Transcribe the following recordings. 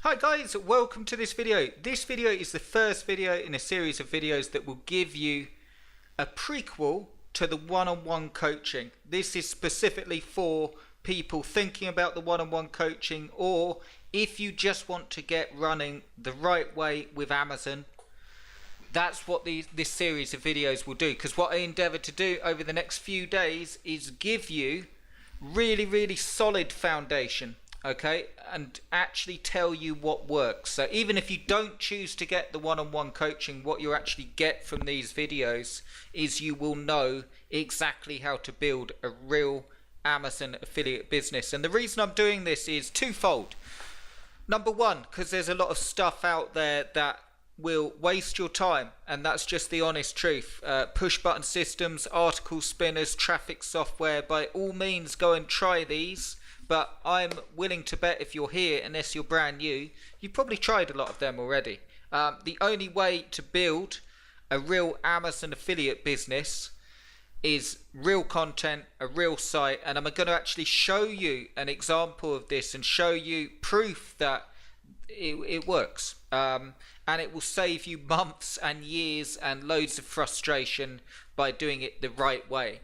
Hi guys, welcome to this video. This video is the first video in a series of videos that will give you a prequel to the one-on-one coaching. This is specifically for people thinking about the one-on-one coaching, or if you just want to get running the right way with Amazon. That's what this series of videos will do, because what I endeavor to do over the next few days is give you really solid foundation, okay, and actually tell you what works. So even if you don't choose to get the one-on-one coaching, what you actually get from these videos is you will know exactly how to build a real Amazon affiliate business. And the reason I'm doing this is twofold. Number one, because there's a lot of stuff out there that will waste your time, and that's just the honest truth. Push button systems, article spinners, traffic software, by all means go and try these, but I'm willing to bet if you're here, unless you're brand new, you've probably tried a lot of them already. The only way to build a real Amazon affiliate business is real content, a real site, and I'm going to actually show you an example of this and show you proof that it works, and it will save you months and years and loads of frustration by doing it the right way.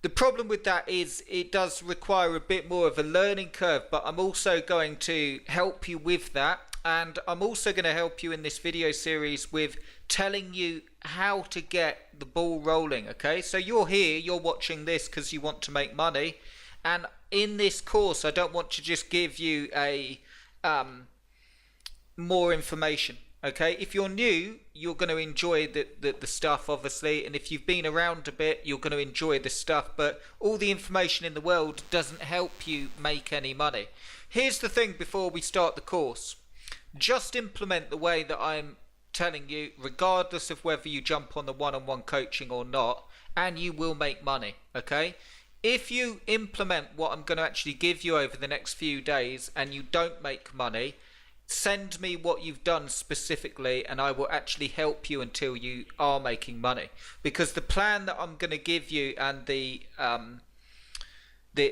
The problem with that is it does require a bit more of a learning curve, but I'm also going to help you with that, and I'm also going to help you in this video series with telling you how to get the ball rolling. Okay, so you're here, you're watching this because you want to make money, and in this course I don't want to just give you a more information. Okay, if you're new, you're going to enjoy the stuff, obviously, and if you've been around a bit, you're going to enjoy the stuff, but all the information in the world doesn't help you make any money. Here's the thing before we start the course: just implement the way that I'm telling you, regardless of whether you jump on the one-on-one coaching or not, and you will make money. Okay, if you implement what I'm going to actually give you over the next few days and you don't make money, send me what you've done specifically, and I will actually help you until you are making money. Because the plan that I'm going to give you and the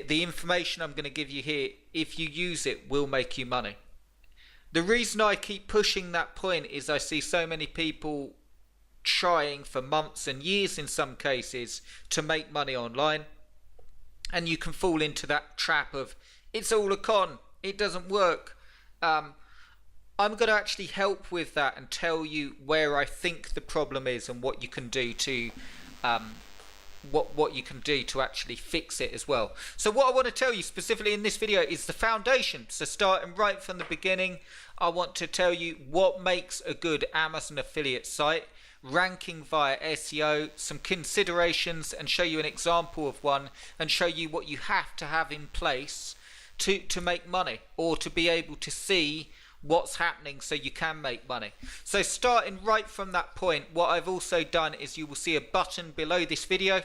information I'm going to give you here, if you use it, will make you money. The reason I keep pushing that point is I see so many people trying for months and years in some cases to make money online, and you can fall into that trap of it's all a con, it doesn't work. I'm going to actually help with that and tell you where I think the problem is and what you can do to what you can do to actually fix it as well. So what I want to tell you specifically in this video is the foundation. So starting right from the beginning, I want to tell you what makes a good Amazon affiliate site, ranking via SEO, some considerations, and show you an example of one, and show you what you have to have in place to make money, or to be able to see what's happening so you can make money. So starting right from that point, what I've also done is you will see a button below this video,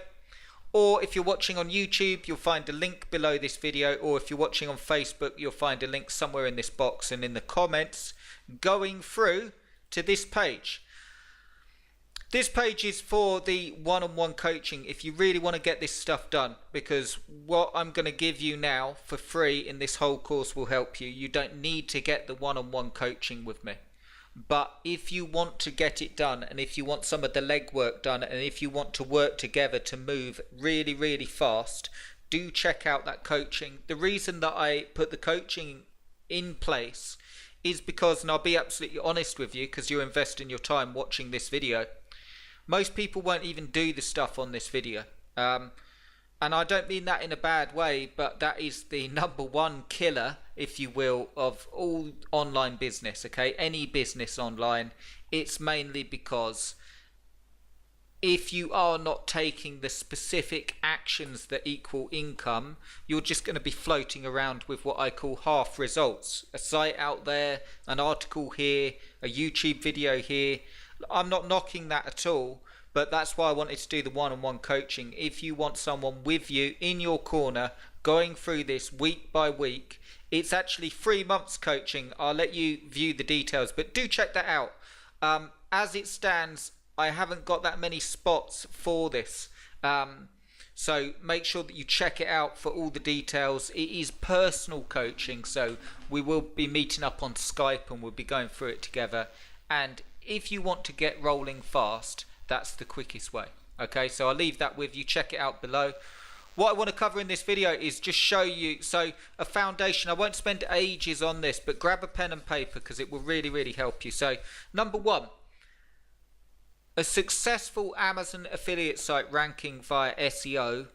or if you're watching on YouTube, you'll find a link below this video, or if you're watching on Facebook, you'll find a link somewhere in this box and in the comments going through to this page. This page is for the one-on-one coaching if you really want to get this stuff done, because what I'm going to give you now for free in this whole course will help you. You don't need to get the one-on-one coaching with me. But if you want to get it done, and if you want some of the legwork done, and if you want to work together to move really fast, do check out that coaching. The reason that I put the coaching in place is because, and I'll be absolutely honest with you because you're investing your time watching this video, most people won't even do the stuff on this video. And I don't mean that in a bad way, but that is the number one killer, if you will, of all online business, okay? Any business online. It's mainly because if you are not taking the specific actions that equal income, you're just going to be floating around with what I call half results. A site out there, an article here, a YouTube video here. I'm not knocking that at all, but that's why I wanted to do the one-on-one coaching. If you want someone with you in your corner going through this week by week, it's actually 3 months coaching. I'll let you view the details, but do check that out. As it stands, I haven't got that many spots for this. So make sure that you check it out for all the details. It is personal coaching, so we will be meeting up on Skype and we'll be going through it together. And if you want to get rolling fast, that's the quickest way. Okay, so I'll leave that with you. Check it out below. What I want to cover in this video is just show you, so a foundation. I won't spend ages on this, but grab a pen and paper because it will really help you. So number one, a successful Amazon affiliate site ranking via SEO,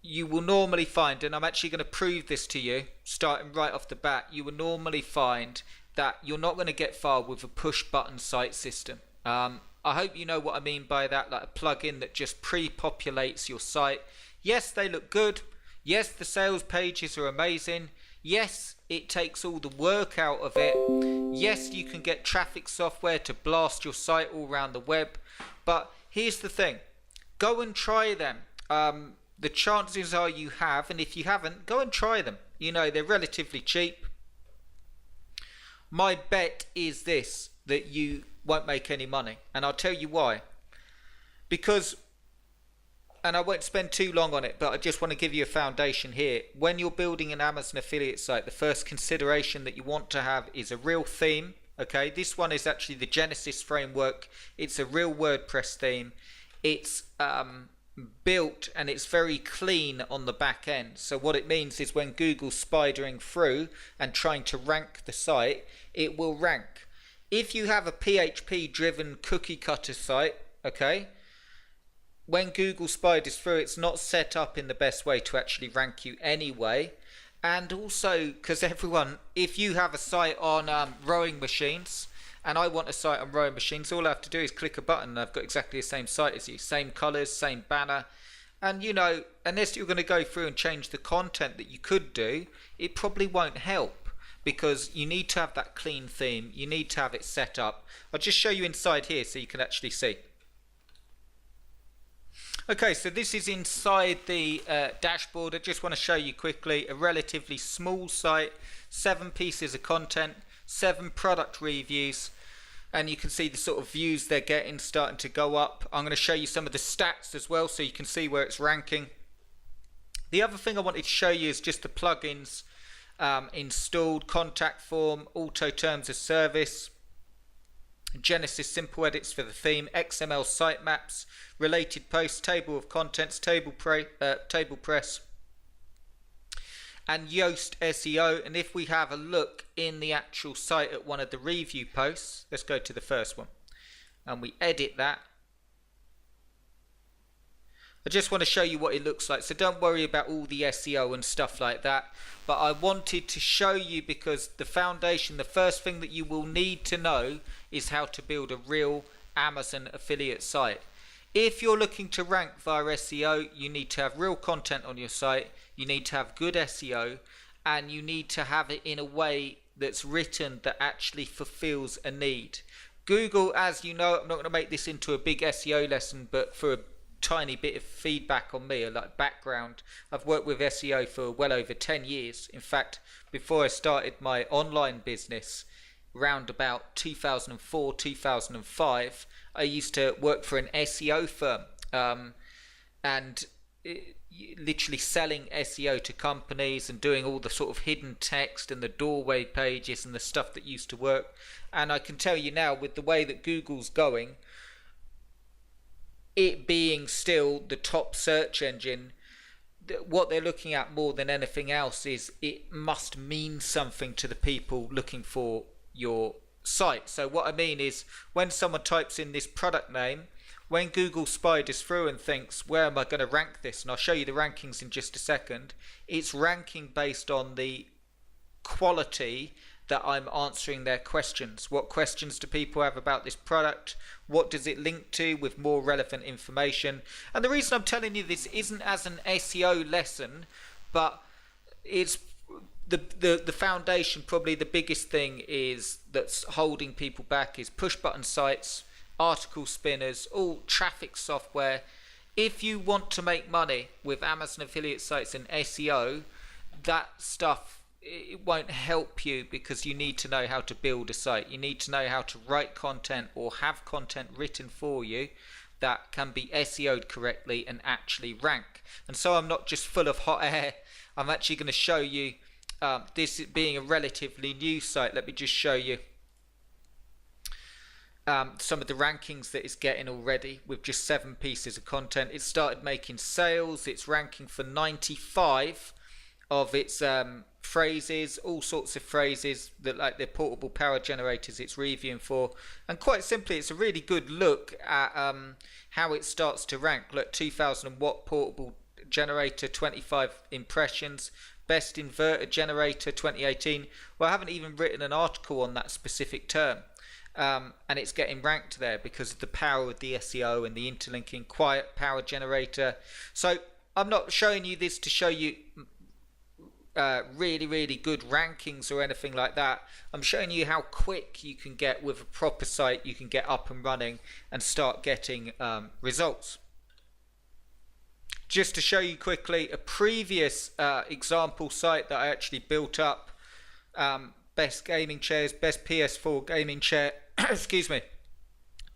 you will normally find, and I'm actually going to prove this to you starting right off the bat, you will normally find that you're not going to get far with a push button site system. I hope you know what I mean by that, like a plugin that just pre-populates your site. Yes, they look good. Yes, the sales pages are amazing. Yes, it takes all the work out of it. Yes, you can get traffic software to blast your site all around the web. But here's the thing. Go and try them. The chances are you have, and if you haven't, go and try them. You know, they're relatively cheap. My bet is this, that you won't make any money. And I'll tell you why. Because, and I won't spend too long on it, but I just want to give you a foundation here. When you're building an Amazon affiliate site, the first consideration that you want to have is a real theme. Okay, this one is actually the Genesis framework. It's a real WordPress theme. It's built and it's very clean on the back end. So what it means is when Google's spidering through and trying to rank the site, it will rank. If you have a PHP driven cookie cutter site, okay, when Google spiders through, it's not set up in the best way to actually rank you anyway. And also, because everyone, if you have a site on rowing machines, and I want a site on rowing machines, all I have to do is click a button and I've got exactly the same site as you. Same colours, same banner. And you know, unless you're going to go through and change the content that you could do, it probably won't help. Because you need to have that clean theme. You need to have it set up. I'll just show you inside here so you can actually see. Okay, so this is inside the dashboard. I just want to show you quickly a relatively small site, 7 pieces of content, 7 product reviews, and you can see the sort of views they're getting starting to go up. I'm going to show you some of the stats as well so you can see where it's ranking. The other thing I wanted to show you is just the plugins installed, contact form, auto terms of service, Genesis simple edits for the theme, XML sitemaps, related posts, table of contents, table press, and Yoast SEO. And if we have a look in the actual site at one of the review posts, let's go to the first one, and we edit that. I just want to show you what it looks like, so don't worry about all the SEO and stuff like that, but I wanted to show you because the foundation, the first thing that you will need to know is how to build a real Amazon affiliate site. If you're looking to rank via SEO, you need to have real content on your site, you need to have good SEO, and you need to have it in a way that's written that actually fulfills a need. Google, as you know, I'm not going to make this into a big SEO lesson, but for a tiny bit of feedback on me, or like background, I've worked with SEO for well over 10 years. In fact, before I started my online business round about 2004 2005, I used to work for an SEO firm, literally selling SEO to companies and doing all the sort of hidden text and the doorway pages and the stuff that used to work. And I can tell you now, with the way that Google's going, it being still the top search engine, what they're looking at more than anything else is it must mean something to the people looking for your site. So what I mean is, when someone types in this product name, when Google spiders through and thinks, where am I going to rank this, and I'll show you the rankings in just a second, it's ranking based on the quality that I'm answering their questions. What questions do people have about this product? What does it link to with more relevant information? And the reason I'm telling you this isn't as an SEO lesson, but it's the foundation. Probably the biggest thing is that's holding people back is push button sites, article spinners, all traffic software. If you want to make money with Amazon affiliate sites and SEO, that stuff, it won't help you, because you need to know how to build a site. You need to know how to write content or have content written for you that can be SEO'd correctly and actually rank. And so I'm not just full of hot air. I'm actually going to show you this being a relatively new site. Let me just show you some of the rankings that it's getting already with just 7 pieces of content. It started making sales. It's ranking for 95 of its phrases, all sorts of phrases that, like the portable power generators, it's reviewing for. And quite simply, it's a really good look at how it starts to rank. Look, 2000 watt portable generator, 25 impressions. Best inverter generator 2018. Well, I haven't even written an article on that specific term. And it's getting ranked there because of the power of the SEO and the interlinking. Quiet power generator. So I'm not showing you this to show you really good rankings or anything like that. I'm showing you how quick you can get with a proper site. You can get up and running and start getting results. Just to show you quickly a previous example site that I actually built up, best gaming chairs, best PS4 gaming chair, excuse me,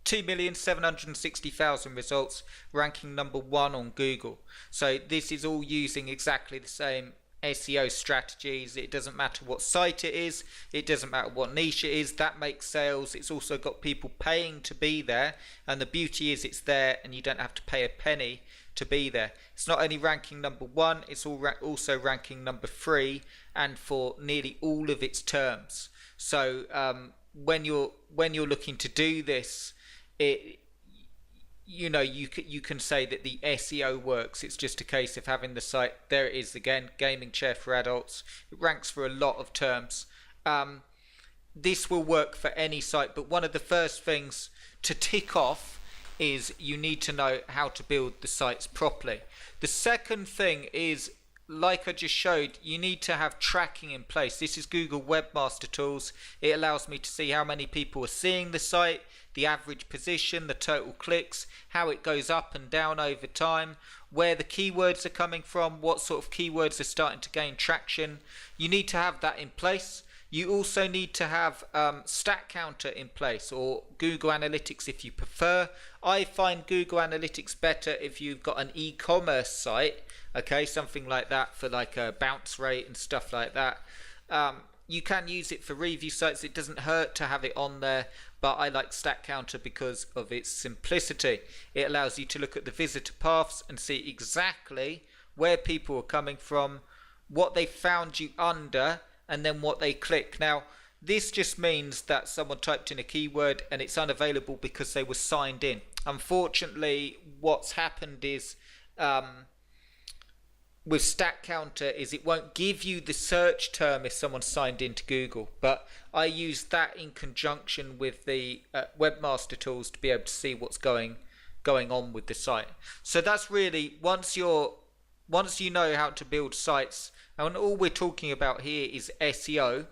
2,760,000 results, ranking #1 on Google. So this is all using exactly the same SEO strategies. It doesn't matter what site it is, it doesn't matter what niche it is, that makes sales. It's also got people paying to be there, and the beauty is it's there and you don't have to pay a penny to be there. It's not only ranking #1, it's also ranking #3, and for nearly all of its terms. So when you're looking to do this, you can say that the SEO works. It's just a case of having the site. There it is again, gaming chair for adults. It ranks for a lot of terms. This will work for any site, but one of the first things to tick off is you need to know how to build the sites properly. The second thing is, like I just showed, you need to have tracking in place. This is Google Webmaster Tools. It allows me to see how many people are seeing the site, the average position, the total clicks, how it goes up and down over time, where the keywords are coming from, what sort of keywords are starting to gain traction. You need to have that in place. You also need to have StatCounter in place, or Google Analytics if you prefer. I find Google Analytics better if you've got an e-commerce site, okay, something like that for like a bounce rate and stuff like that. You can use it for review sites. It doesn't hurt to have it on there, but I like StatCounter because of its simplicity. It allows you to look at the visitor paths and see exactly where people are coming from, what they found you under, and then what they click. Now, this just means that someone typed in a keyword and it's unavailable because they were signed in. Unfortunately, what's happened is with StatCounter is it won't give you the search term if someone's signed into Google, but I use that in conjunction with the Webmaster Tools to be able to see what's going on with the site. So that's really, once you know how to build sites, and all we're talking about here is SEO.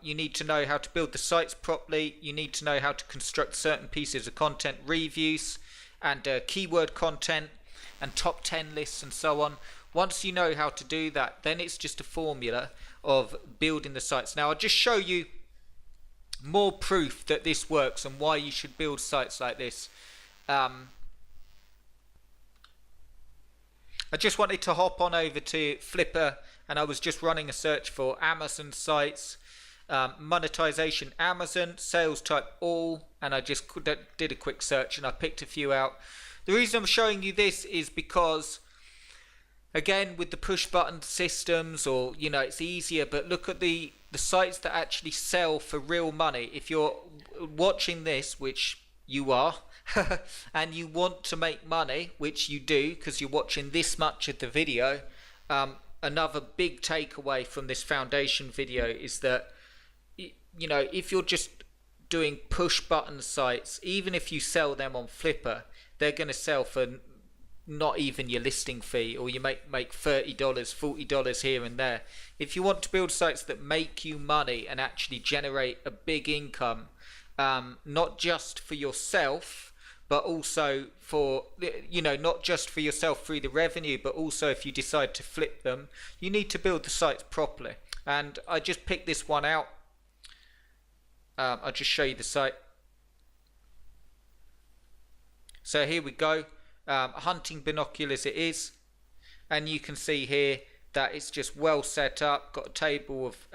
You need to know how to build the sites properly. You need to know how to construct certain pieces of content, reviews and keyword content and top 10 lists and so on. Once you know how to do that, then it's just a formula of building the sites. Now I'll just show you more proof that this works and why you should build sites like this. I just wanted to hop on over to Flipper, and I was just running a search for Amazon sites, monetization Amazon, sales type all, and I just did a quick search and I picked a few out. The reason I'm showing you this is because, again, with the push button systems, or it's easier, but look at the sites that actually sell for real money. If you're watching this, which you are, and you want to make money, which you do because you're watching this much of the video, another big takeaway from this foundation video is that if you're just doing push button sites, even if you sell them on Flipper, they're going to sell for not even your listing fee, or you make $30, $40 here and there. If you want to build sites that make you money and actually generate a big income, not just for yourself, but also for, not just for yourself through the revenue, but also if you decide to flip them, you need to build the sites properly. And I just picked this one out. I'll just show you the site. So here we go, hunting binoculars it is, and you can see here that it's just well set up. Got a table of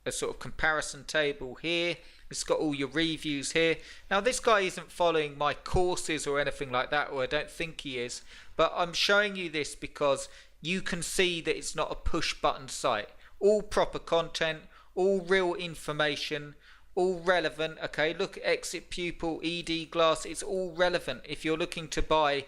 a sort of comparison table here. It's got all your reviews here. Now this guy isn't following my courses or anything like that, or I don't think he is, but I'm showing you this because you can see that it's not a push button site. All proper content, all real information, all relevant. Okay, look at Exit Pupil, ED Glass, it's all relevant. If you're looking to buy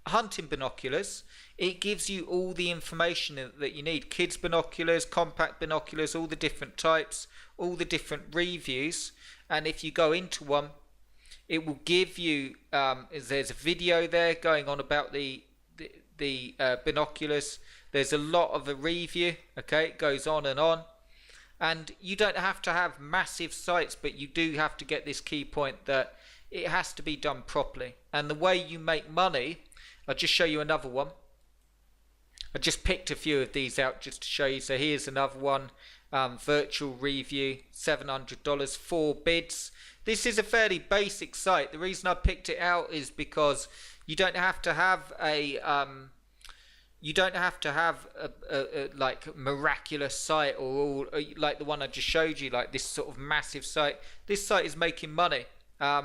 hunting binoculars, it gives you all the information that you need. Kids binoculars, compact binoculars, all the different types, all the different reviews. And if you go into one, it will give you there's a video there going on about the binoculars. There's a lot of a review. Okay, it goes on, and you don't have to have massive sites, but you do have to get this key point that it has to be done properly. And the way you make money, I'll just show you another one. I just picked a few of these out just to show you. So here's another one, virtual review, $700, 4 bids. This is a fairly basic site. The reason I picked it out is because you don't have to have a like miraculous site, or all like the one I just showed you, like this sort of massive site. This site is making money.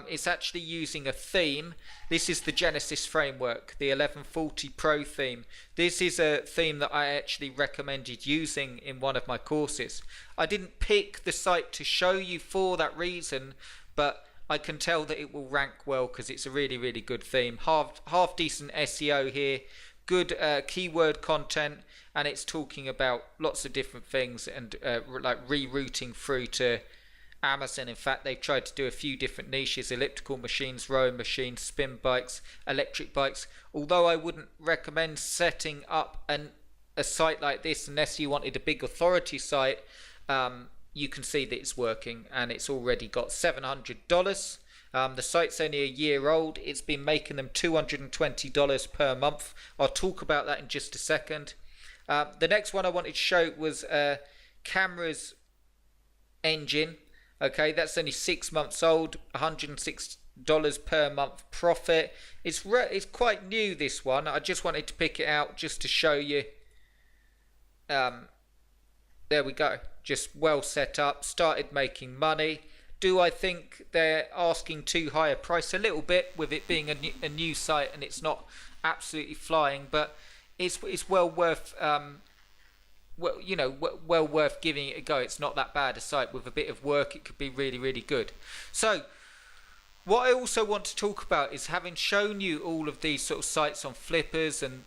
It's actually using a theme. This is the Genesis framework, the 1140 Pro theme. This is a theme that I actually recommended using in one of my courses. I didn't pick the site to show you for that reason, but I can tell that it will rank well because it's a really, really good theme. Half decent SEO here, good keyword content, and it's talking about lots of different things and like rerouting through to Amazon. In fact, they've tried to do a few different niches: elliptical machines, rowing machines, spin bikes, electric bikes. Although I wouldn't recommend setting up a site like this unless you wanted a big authority site. You can see that it's working, and it's already got $700. The site's only a year old. It's been making them $220 per month. I'll talk about that in just a second. The next one I wanted to show was Cameras Engine. Okay, that's only 6 months old, $106 per month profit. It's quite new, this one. I just wanted to pick it out just to show you. There we go, just well set up, started making money. Do I think they're asking too high a price? A little bit, with it being a new site and it's not absolutely flying, but it's well worth well worth giving it a go. It's not that bad a site. With a bit of work, it could be really, really good. So what I also want to talk about is, having shown you all of these sort of sites on Flippers and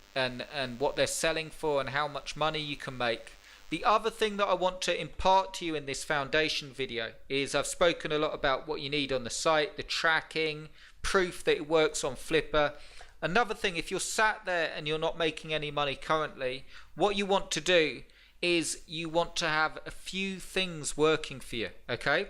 what they're selling for and how much money you can make, the other thing that I want to impart to you in this foundation video is, I've spoken a lot about what you need on the site, the tracking, proof that it works on Flipper. Another thing, if you're sat there and you're not making any money currently, what you want to do is you want to have a few things working for you. Okay,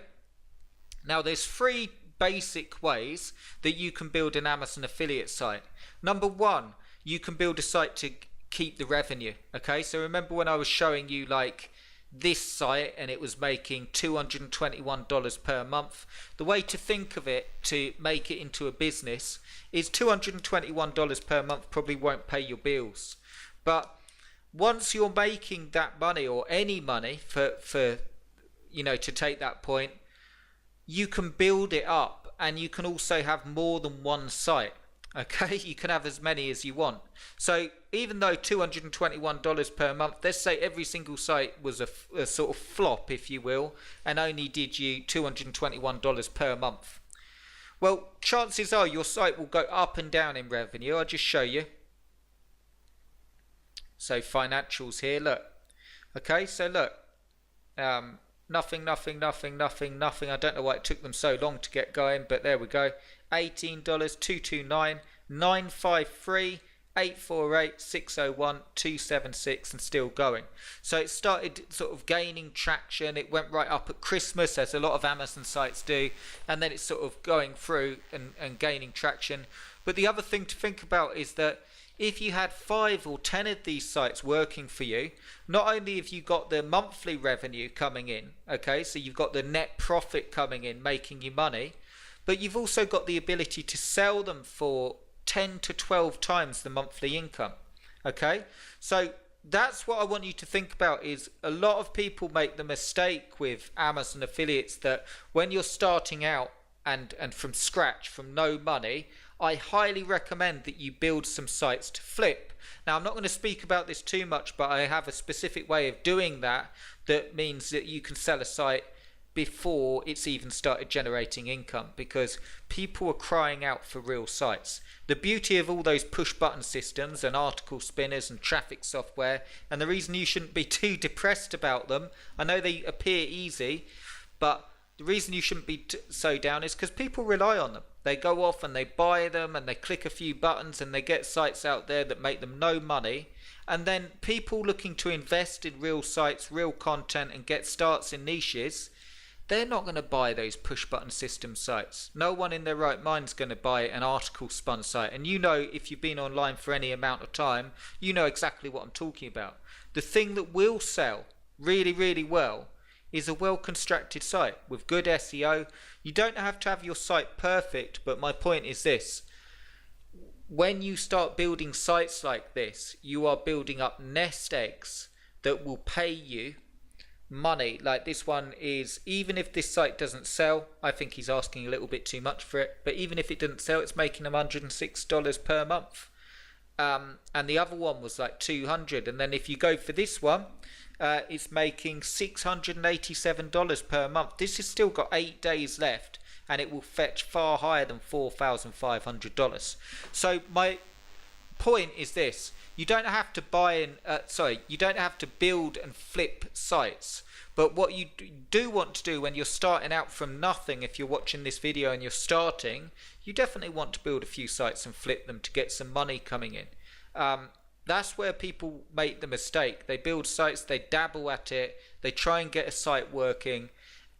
now there's 3 basic ways that you can build an Amazon affiliate site. Number 1, you can build a site to keep the revenue. Okay, so remember when I was showing you like this site and it was making $221 per month? The way to think of it to make it into a business is $221 per month probably won't pay your bills, but once you're making that money, or any money for to take that point, you can build it up, and you can also have more than one site. Okay, you can have as many as you want. So even though $221 per month, let's say every single site was a sort of flop, if you will, and only did you $221 per month, well, chances are your site will go up and down in revenue. I'll just show you. So financials here, look. Okay, so look, nothing. I don't know why it took them so long to get going, but there we go. $18, $229, $953, $848, $601, $276, and still going. So it started sort of gaining traction. It went right up at Christmas, as a lot of Amazon sites do, and then it's sort of going through and gaining traction. But the other thing to think about is that if you had 5 or 10 of these sites working for you, not only have you got the monthly revenue coming in, okay, so you've got the net profit coming in, making you money, but you've also got the ability to sell them for 10 to 12 times the monthly income. Okay, so that's what I want you to think about. Is a lot of people make the mistake with Amazon affiliates that when you're starting out and from scratch, from no money, I highly recommend that you build some sites to flip. Now, I'm not going to speak about this too much, but I have a specific way of doing that means that you can sell a site before it's even started generating income, because people are crying out for real sites. The beauty of all those push button systems and article spinners and traffic software, and the reason you shouldn't be too depressed about them, I know they appear easy, but the reason you shouldn't be so down is because people rely on them. They go off and they buy them and they click a few buttons and they get sites out there that make them no money. And then people looking to invest in real sites, real content, and get starts in niches, they're not going to buy those push button system sites. No one in their right mind is going to buy an article spun site. And you know, if you've been online for any amount of time, you know exactly what I'm talking about. The thing that will sell really, really well is a well-constructed site with good SEO. You don't have to have your site perfect, but my point is this. When you start building sites like this, you are building up nest eggs that will pay you money. Like this one is, even if this site doesn't sell, I think he's asking a little bit too much for it, but even if it didn't sell, it's making him $106 per month. And the other one was like $200, and then if you go for this one, it's making $687 per month. This has still got 8 days left, and it will fetch far higher than $4,500. So my point is this: you don't have to you don't have to build and flip sites. But what you do want to do when you're starting out from nothing, if you're watching this video and you're starting, you definitely want to build a few sites and flip them to get some money coming in. That's where people make the mistake. They build sites, they dabble at it, they try and get a site working,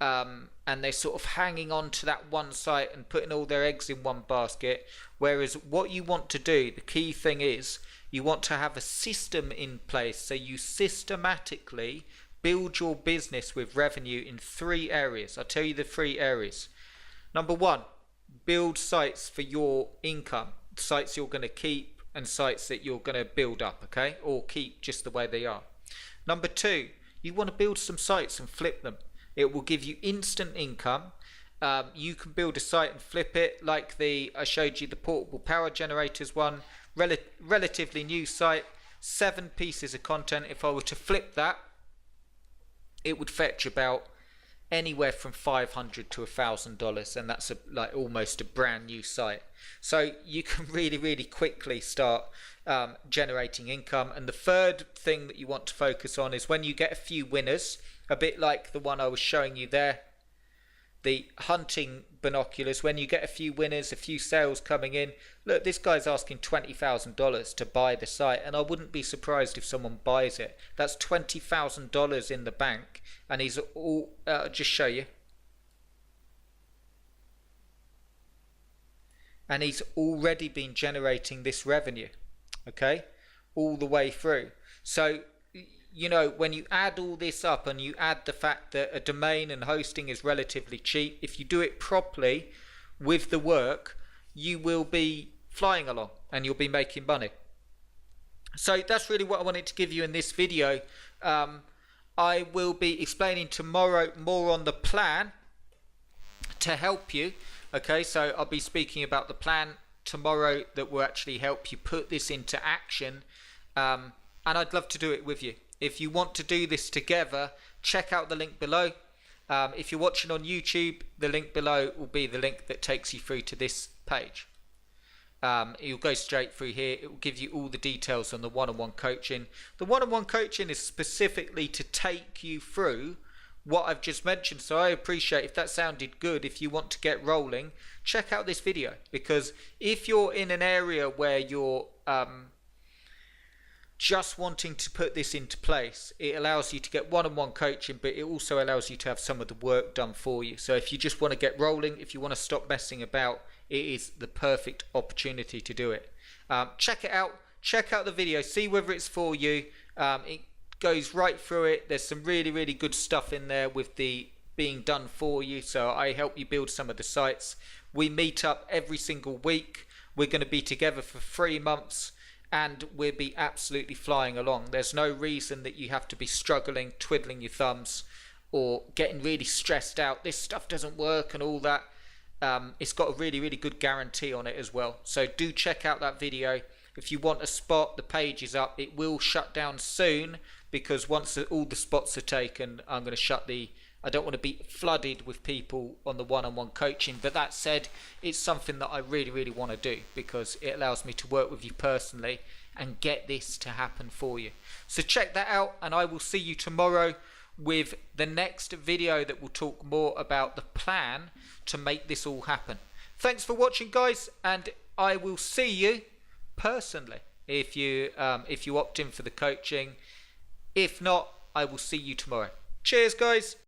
and they're sort of hanging on to that one site and putting all their eggs in one basket. Whereas what you want to do, the key thing is, you want to have a system in place, so you systematically build your business with revenue in 3 areas. I'll tell you the 3 areas. Number 1, build sites for your income, sites you're going to keep and sites that you're going to build up, okay, or keep just the way they are. Number 2, you want to build some sites and flip them. It will give you instant income. You can build a site and flip it, like I showed you the portable power generators one, relatively new site, 7 pieces of content. If I were to flip that, it would fetch about anywhere from $500 to $1,000, and that's like almost a brand new site. So you can really, really quickly start generating income. And the third thing that you want to focus on is when you get a few winners, a bit like the one I was showing you there, the hunting binoculars. When you get a few winners, a few sales coming in, look, this guy's asking $20,000 to buy the site, and I wouldn't be surprised if someone buys it. That's $20,000 in the bank, and he's all just show you, and he's already been generating this revenue, okay, all the way through. So you know, when you add all this up and you add the fact that a domain and hosting is relatively cheap, if you do it properly with the work, you will be flying along and you'll be making money. So that's really what I wanted to give you in this video. I will be explaining tomorrow more on the plan to help you. Okay, so I'll be speaking about the plan tomorrow that will actually help you put this into action. And I'd love to do it with you. If you want to do this together, check out the link below. If you're watching on YouTube, the link below will be the link that takes you through to this page. You'll go straight through here. It will give you all the details on the one-on-one coaching. The one-on-one coaching is specifically to take you through what I've just mentioned. So I appreciate if that sounded good. If you want to get rolling, check out this video, because if you're in an area where you're just wanting to put this into place, it allows you to get one-on-one coaching, but it also allows you to have some of the work done for you. So if you just want to get rolling, if you want to stop messing about, it is the perfect opportunity to do it. Check it out. Check out the video. See whether it's for you. It goes right through it. There's some really, really good stuff in there with the being done for you. So I help you build some of the sites. We meet up every single week. We're going to be together for 3 months, and we'll be absolutely flying along. There's no reason that you have to be struggling, twiddling your thumbs, or getting really stressed out. This stuff doesn't work and all that. It's got a really, really good guarantee on it as well. So do check out that video. If you want a spot, the page is up. It will shut down soon, because once all the spots are taken, I'm going to shut I don't want to be flooded with people on the one-on-one coaching. But that said, it's something that I really, really want to do, because it allows me to work with you personally and get this to happen for you. So check that out, and I will see you tomorrow with the next video that will talk more about the plan to make this all happen. Thanks for watching, guys, and I will see you personally if you opt in for the coaching. If not, I will see you tomorrow. Cheers, guys.